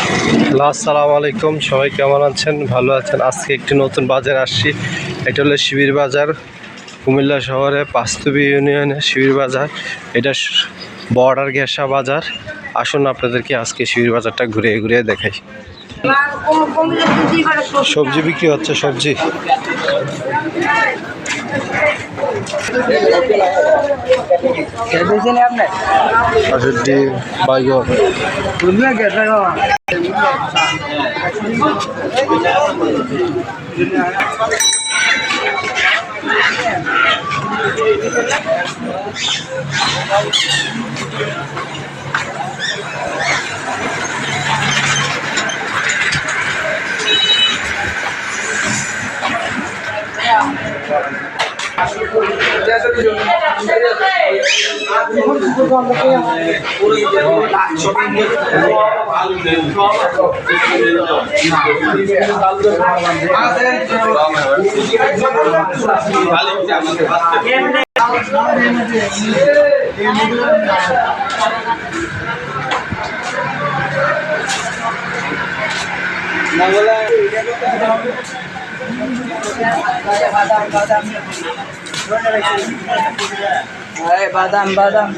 Hello, আসসালামু আলাইকুম। সবাই কেমন আছেন? ভালো আছেন? আজকে একটি নতুন বাজার আসছি। এটা হলো শিবির বাজার, কুমিল্লা শহরে পাঁচতুবি ইউনিয়নে শিবির বাজার। এটা বর্ডার ঘেঁষা বাজার। আসুন আপনাদেরকে আজকে শিবির বাজারটা ঘুরে ঘুরে দেখাই। সবজি বিক্রি হচ্ছে, সবজি। বাইগন, বাদাম বাদাম